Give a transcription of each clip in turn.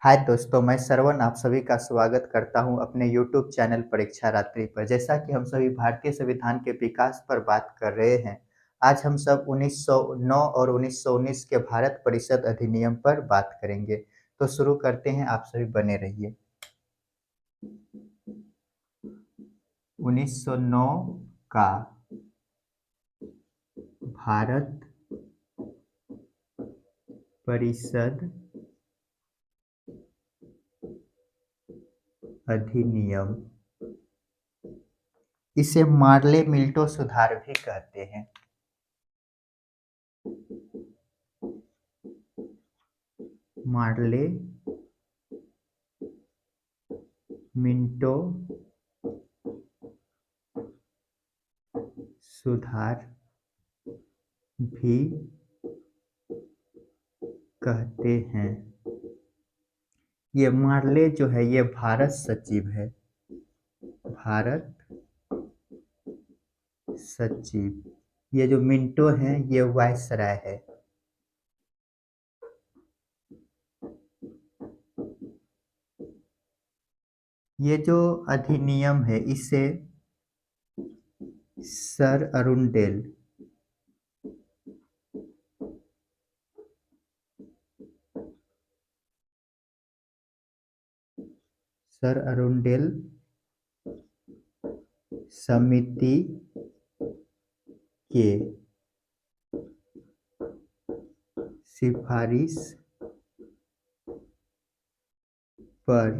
हाय दोस्तों, मैं श्रवण आप सभी का स्वागत करता हूं अपने YouTube चैनल परीक्षा रात्रि पर। जैसा कि हम सभी भारतीय संविधान के विकास पर बात कर रहे हैं, आज हम सब 1909 और 1919 के भारत परिषद अधिनियम पर बात करेंगे। तो शुरू करते हैं, आप सभी बने रहिए। 1909 का भारत परिषद अधिनियम, इसे मार्ले मिल्टो सुधार भी कहते हैं। मार्ले मिंटो सुधार भी कहते हैं। ये मार्ले जो है ये भारत सचिव है। भारत सचिव। ये जो मिंटो है ये वायसराय है। ये जो अधिनियम है इसे सर अरुंडेल समिति के सिफारिश पर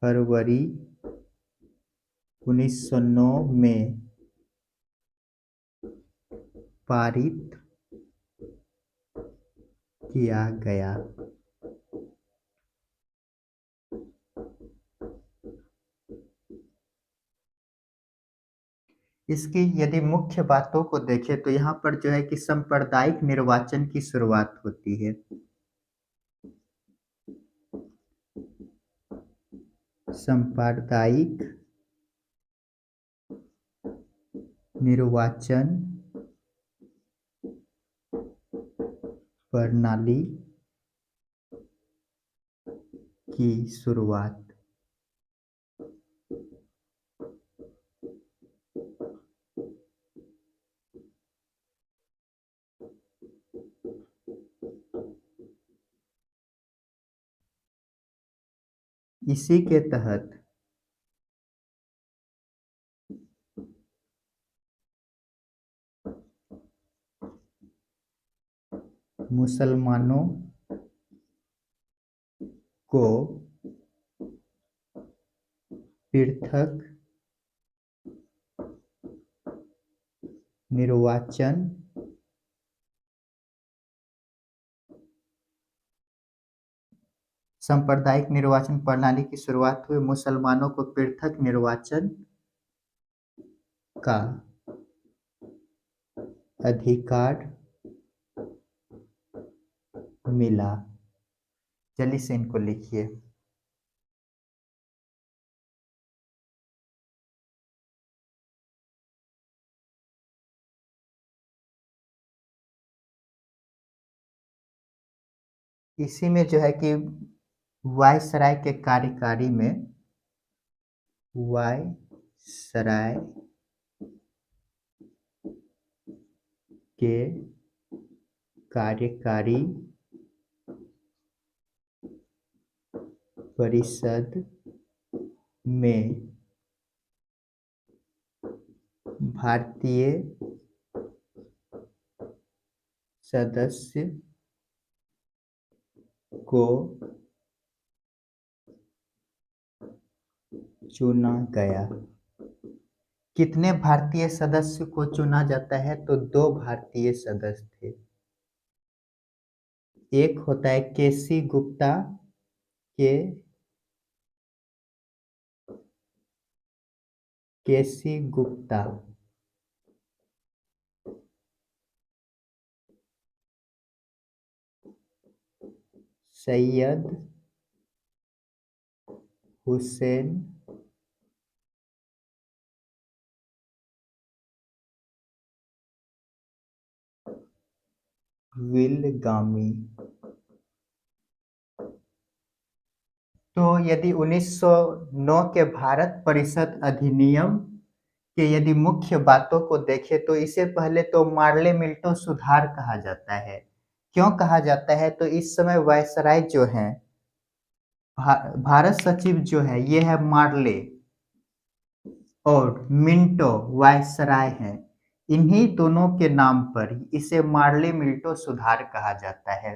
फरवरी 1909 में पारित किया गया। इसकी यदि मुख्य बातों को देखें तो यहाँ पर जो है कि सांप्रदायिक निर्वाचन की शुरुआत होती है। सांप्रदायिक निर्वाचन प्रणाली की शुरुआत इसी के तहत मुसलमानों को पृथक निर्वाचन सांप्रदायिक निर्वाचन प्रणाली की शुरुआत हुई। मुसलमानों को पृथक निर्वाचन का अधिकार मिला। जल्दी से इनको लिखिए। इसी में जो है कि वायसराय के कार्यकारी में वायसराय के कार्यकारी परिषद में भारतीय सदस्य को चुना गया। कितने भारतीय सदस्य को चुना जाता है? तो 2 भारतीय सदस्य थे। एक होता है केसी गुप्ता के केसी गुप्ता, सैयद हुसैन विलगामी। तो यदि 1909 के भारत परिषद अधिनियम के यदि मुख्य बातों को देखें तो इसे पहले तो मार्ले मिल्टो सुधार कहा जाता है। क्यों कहा जाता है? तो इस समय वायसराय जो हैं, भारत सचिव जो है ये है मार्ले, और मिंटो वायसराय हैं। इन्हीं दोनों के नाम पर इसे मार्ले मिल्टो सुधार कहा जाता है।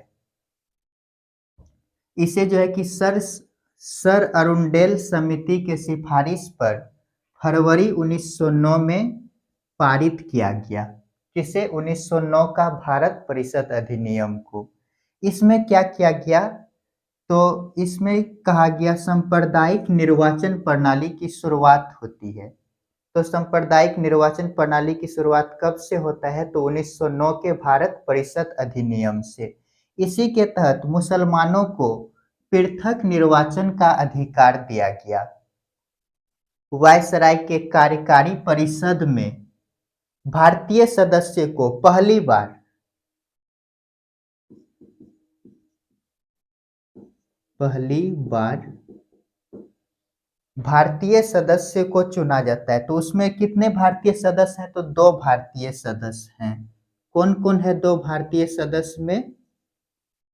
इसे जो है कि सर अरुंडेल समिति के सिफारिश पर फरवरी 1909 में पारित किया गया। किसे? 1909 का भारत परिषद अधिनियम को। इसमें क्या किया गया? तो इसमें कहा गया सांप्रदायिक निर्वाचन प्रणाली की शुरुआत होती है। तो सांप्रदायिक निर्वाचन प्रणाली की शुरुआत कब से होता है? तो 1909 के भारत परिषद अधिनियम से। इसी के तहत मुसलमानों को पृथक निर्वाचन का अधिकार दिया गया। वायसराय के कार्यकारी परिषद में भारतीय सदस्य को पहली बार भारतीय सदस्य को चुना जाता है। तो उसमें कितने भारतीय सदस्य हैं? तो 2 भारतीय सदस्य हैं। कौन कौन है 2 भारतीय सदस्य में?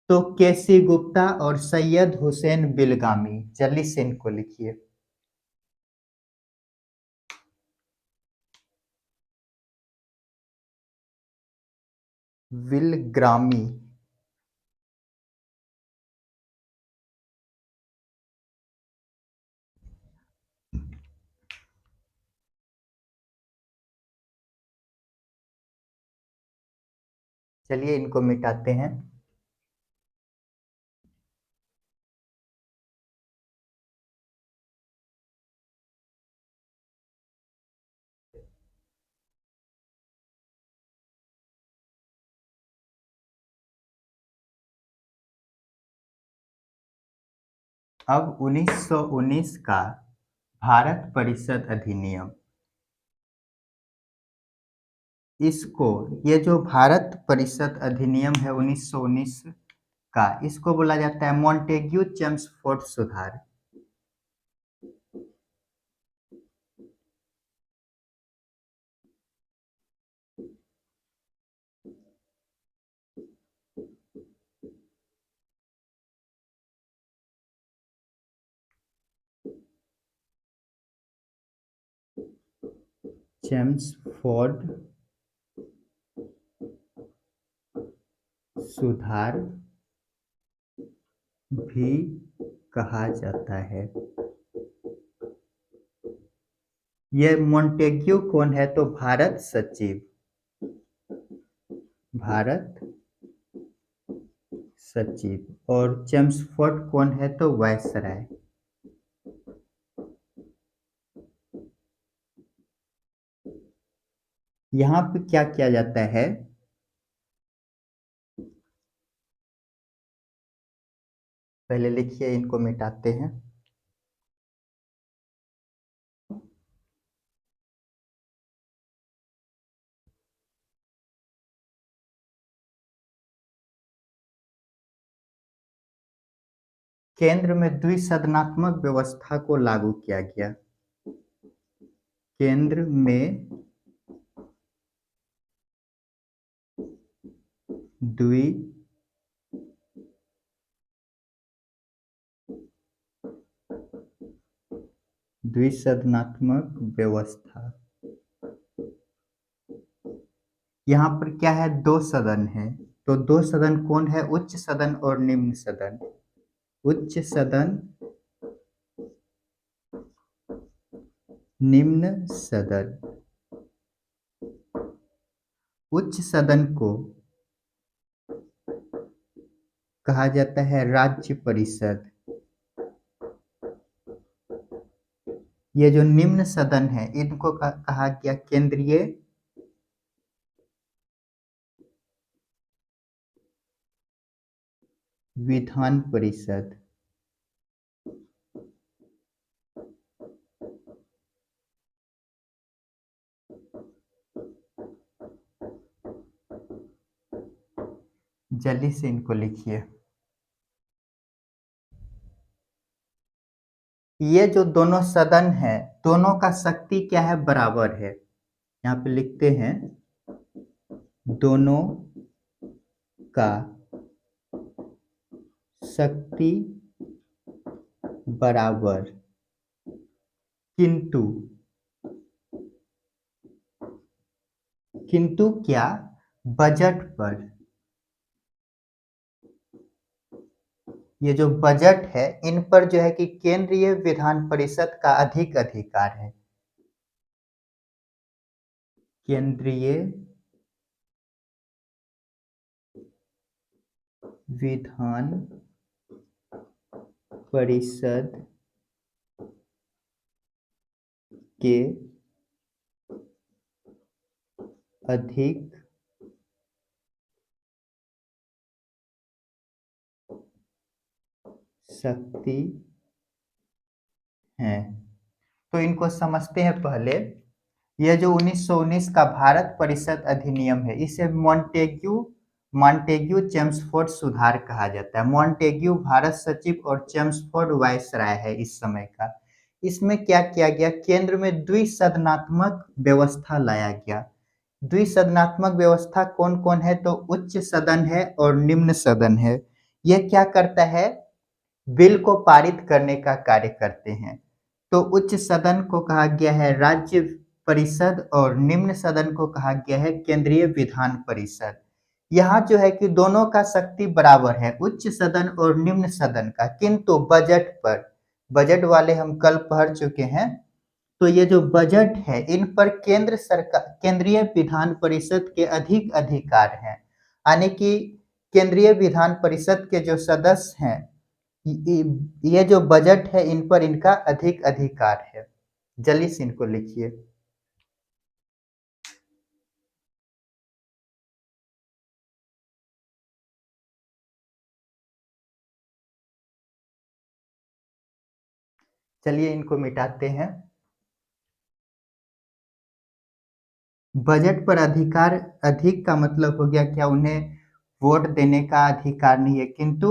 तो केसी गुप्ता और सैयद हुसैन बिलगामी। जल्दी से इनको लिखिए। बिलग्रामी। चलिए इनको मिटाते हैं। अब 1919 का भारत परिषद अधिनियम, इसको, ये जो भारत परिषद अधिनियम है 1919 का, इसको बोला जाता है मॉन्टेग्यू चेम्सफोर्ड सुधार। चेम्सफोर्ड सुधार भी कहा जाता है। ये मॉन्टेग्यू कौन है? तो भारत सचिव, भारत सचिव। और चेम्सफोर्ड कौन है? तो वायसराय। यहाँ पे क्या किया जाता है? पहले लिखिए, इनको मिटाते हैं। केंद्र में द्विसदनात्मक व्यवस्था को लागू किया गया। केंद्र में द्विसदनात्मक व्यवस्था। यहाँ पर क्या है? 2 सदन है। तो 2 सदन कौन है? उच्च सदन और निम्न सदन। उच्च सदन, निम्न सदन। उच्च सदन को कहा जाता है राज्य परिषद। ये जो निम्न सदन है इनको कहा गया केंद्रीय विधान परिषद। जल्दी से इनको लिखिए। ये जो दोनों सदन है, दोनों का शक्ति क्या है? बराबर है। यहाँ पे लिखते हैं दोनों का शक्ति बराबर, किंतु किंतु क्या? बजट पर। ये जो बजट है, इन पर जो है कि केंद्रीय विधान परिषद का अधिक अधिकार है। केंद्रीय विधान परिषद के अधिक शक्ति है। तो इनको समझते हैं पहले। यह जो 1919 का भारत परिषद अधिनियम है, इसे मॉन्टेग्यू चेम्सफोर्ड सुधार कहा जाता है। मॉन्टेग्यू भारत सचिव और चेम्सफोर्ड वायसराय है इस समय का। इसमें क्या किया गया? केंद्र में द्विसदनात्मक व्यवस्था लाया गया। द्विसदनात्मक व्यवस्था कौन कौन है? तो उच्च सदन है और निम्न सदन है। यह क्या करता है? बिल को पारित करने का कार्य करते हैं। तो उच्च सदन को कहा गया है राज्य परिषद और निम्न सदन को कहा गया है केंद्रीय विधान परिषद। यहाँ जो है कि दोनों का शक्ति बराबर है, उच्च सदन और निम्न सदन का, किंतु बजट पर, बजट वाले हम कल पढ़ चुके हैं। तो ये जो बजट है, इन पर केंद्र सरकार, केंद्रीय विधान परिषद के अधिक अधिकार हैं। यानी कि केंद्रीय विधान परिषद के जो सदस्य हैं, ये जो बजट है, इन पर इनका अधिक अधिकार है। जल्दी से इनको लिखिए। चलिए इनको मिटाते हैं। बजट पर अधिकार, अधिक का मतलब हो गया क्या? उन्हें वोट देने का अधिकार नहीं है, किंतु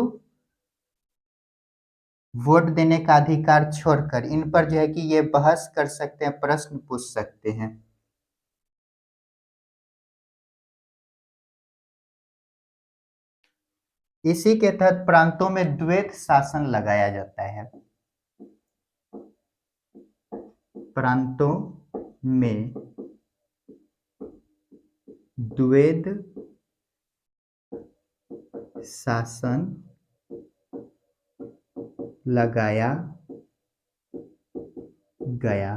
वोट देने का अधिकार छोड़कर इन पर जो है कि ये बहस कर सकते हैं, प्रश्न पूछ सकते हैं। इसी के तहत प्रांतों में द्वैत शासन लगाया जाता है। प्रांतों में द्वैत शासन लगाया गया।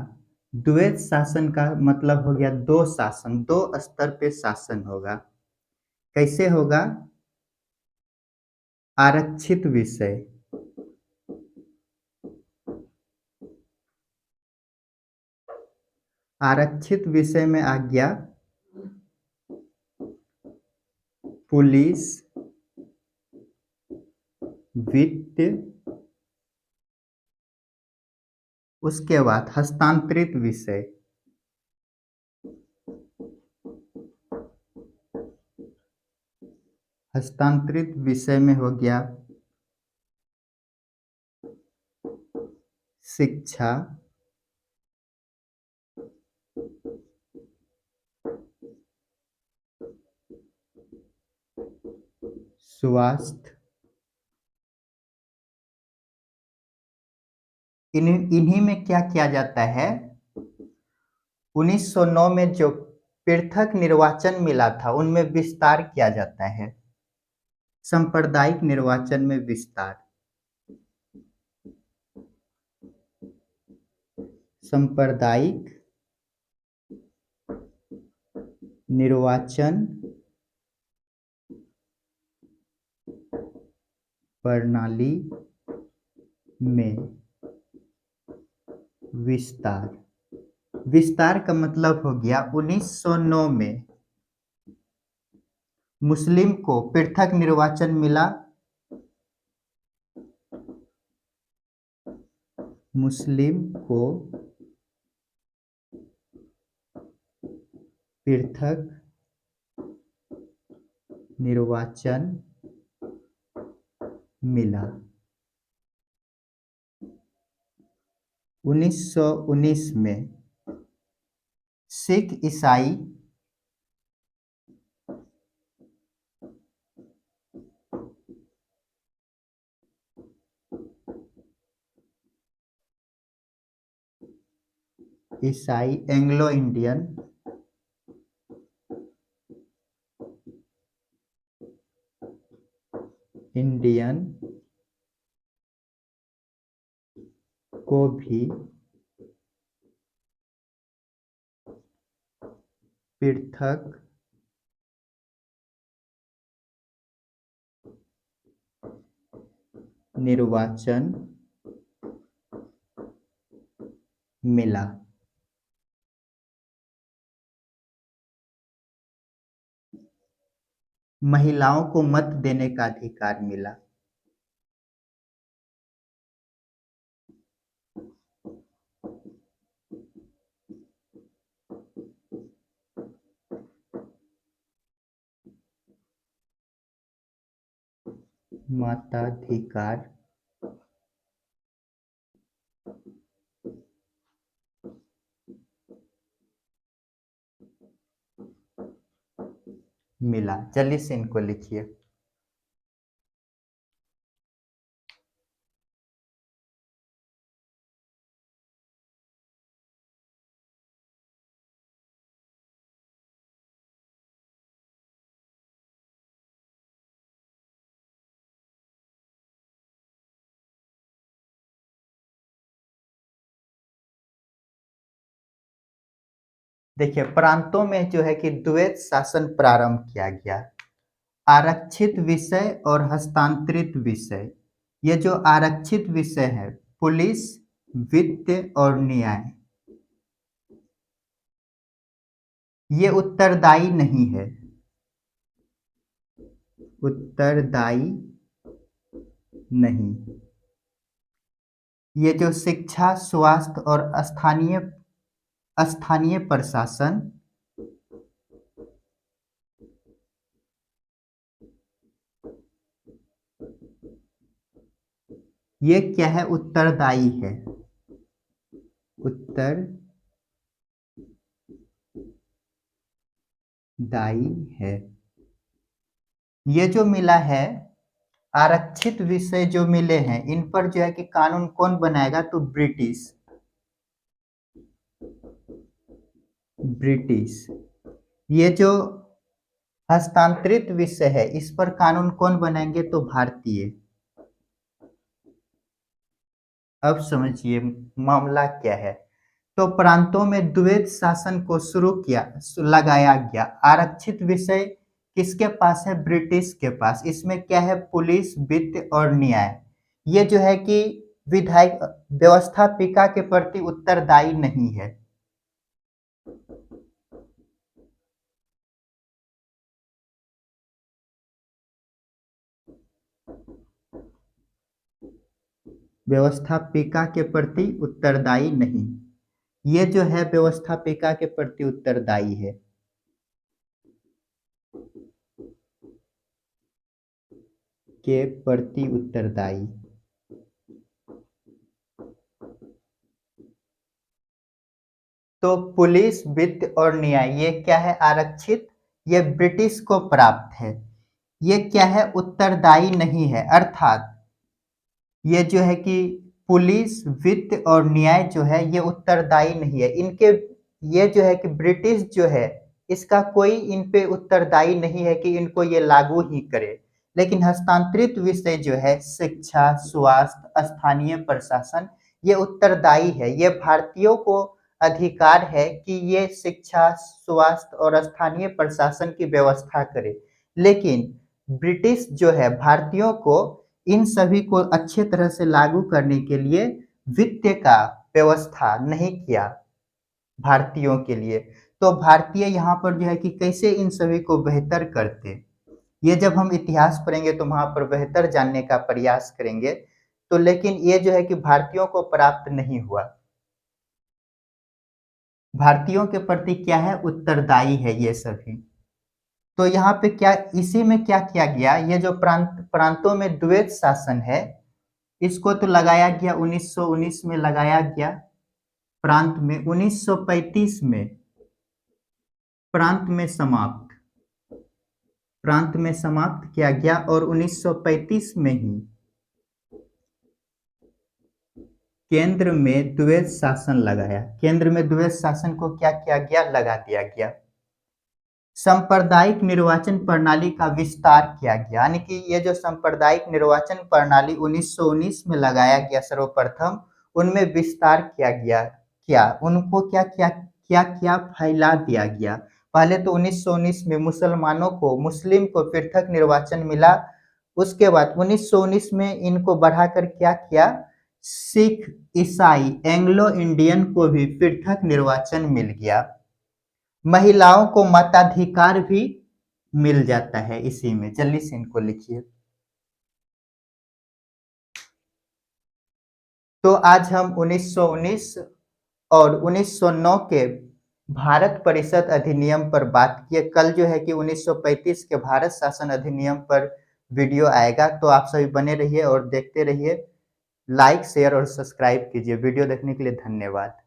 द्वैत शासन का मतलब हो गया दो शासन, दो स्तर पे शासन होगा। कैसे होगा? आरक्षित विषय, आरक्षित विषय में आ गया पुलिस, वित्त, उसके बाद हस्तांतरित विषय, हस्तांतरित विषय में हो गया शिक्षा, स्वास्थ्य। इन्हीं में क्या किया जाता है? 1909 में जो पृथक निर्वाचन मिला था, उनमें विस्तार किया जाता है। सांप्रदायिक निर्वाचन में विस्तार, सांप्रदायिक निर्वाचन प्रणाली में विस्तार। विस्तार का मतलब हो गया 1909 में मुस्लिम को पृथक निर्वाचन मिला, मुस्लिम को पृथक निर्वाचन मिला। 1919 में सिख ईसाई एंग्लो इंडियन इंडियन को भी पृथक निर्वाचन मिला। महिलाओं को मत देने का अधिकार मिला। मताधिकार मिला। जल्दी से इनको लिखिए। देखिए, प्रांतों में जो है कि द्वैत शासन प्रारंभ किया गया। आरक्षित विषय और हस्तांतरित विषय। ये जो आरक्षित विषय है, पुलिस, वित्त और न्याय, ये उत्तरदायी नहीं है। उत्तरदायी नहीं। ये जो शिक्षा, स्वास्थ्य और स्थानीय स्थानीय प्रशासन, ये क्या है? उत्तरदायी है। उत्तरदायी है। ये जो मिला है, आरक्षित विषय जो मिले हैं, इन पर जो है कि कानून कौन बनाएगा? तो ब्रिटिश। ये जो हस्तांतरित विषय है, इस पर कानून कौन बनाएंगे? तो भारतीय। अब समझिए मामला क्या है। तो प्रांतों में द्वैत शासन को लगाया गया। आरक्षित विषय किसके पास है? ब्रिटिश के पास। इसमें क्या है? पुलिस, वित्त और न्याय। ये जो है कि विधायक व्यवस्थापिका के प्रति उत्तरदायी नहीं है। व्यवस्थापिका के प्रति उत्तरदायी नहीं। ये जो है व्यवस्थापिका के प्रति उत्तरदायी है। के प्रति उत्तरदायी। तो पुलिस, वित्त और न्याय, ये क्या है? आरक्षित। ये ब्रिटिश को प्राप्त है। ये क्या है? उत्तरदायी नहीं है। अर्थात ये जो है कि पुलिस, वित्त और न्याय जो है, ये उत्तरदायी नहीं है। इनके ये जो है कि ब्रिटिश जो है, इसका कोई इन पे उत्तरदायी नहीं है कि इनको ये लागू ही करे। लेकिन हस्तांतरित विषय जो है, शिक्षा, स्वास्थ्य, स्थानीय प्रशासन, ये उत्तरदायी है। ये भारतीयों को अधिकार है कि ये शिक्षा, स्वास्थ्य और स्थानीय प्रशासन की व्यवस्था करे। लेकिन ब्रिटिश जो है, भारतीयों को इन सभी को अच्छे तरह से लागू करने के लिए वित्त का व्यवस्था नहीं किया भारतीयों के लिए। तो भारतीय यहाँ पर जो है कि कैसे इन सभी को बेहतर करते, ये जब हम इतिहास पढ़ेंगे तो वहां पर बेहतर जानने का प्रयास करेंगे। तो लेकिन ये जो है कि भारतीयों को प्राप्त नहीं हुआ। भारतीयों के प्रति क्या है? उत्तरदायी है ये सभी। तो यहाँ पे क्या, इसी में क्या किया गया, ये जो प्रांतों में द्वैत शासन है, इसको तो लगाया गया 1919 में लगाया गया प्रांत में, 1935 में प्रांत में समाप्त, प्रांत में समाप्त किया गया, और 1935 में ही केंद्र में द्वैत शासन लगाया। केंद्र में द्वैत शासन को क्या किया गया, लगा दिया गया। सांप्रदायिक निर्वाचन प्रणाली का विस्तार किया गया, यानी कि ये जो सांप्रदायिक निर्वाचन प्रणाली 1919 में लगाया गया सर्वप्रथम, उनमें विस्तार किया गया। क्या उनको क्या क्या क्या क्या फैला दिया गया। पहले तो 1919 में मुस्लिम को पृथक निर्वाचन मिला। उसके बाद 1919 में इनको बढ़ाकर क्या किया, सिख, ईसाई, एंग्लो इंडियन को भी पृथक निर्वाचन मिल गया। महिलाओं को मताधिकार भी मिल जाता है इसी में। जल्दी से इनको लिखिए। तो आज हम 1919 और 1909 के भारत परिषद अधिनियम पर बात किए। कल जो है कि 1935 के भारत शासन अधिनियम पर वीडियो आएगा, तो आप सभी बने रहिए और देखते रहिए। लाइक, शेयर और सब्सक्राइब कीजिए। वीडियो देखने के लिए धन्यवाद।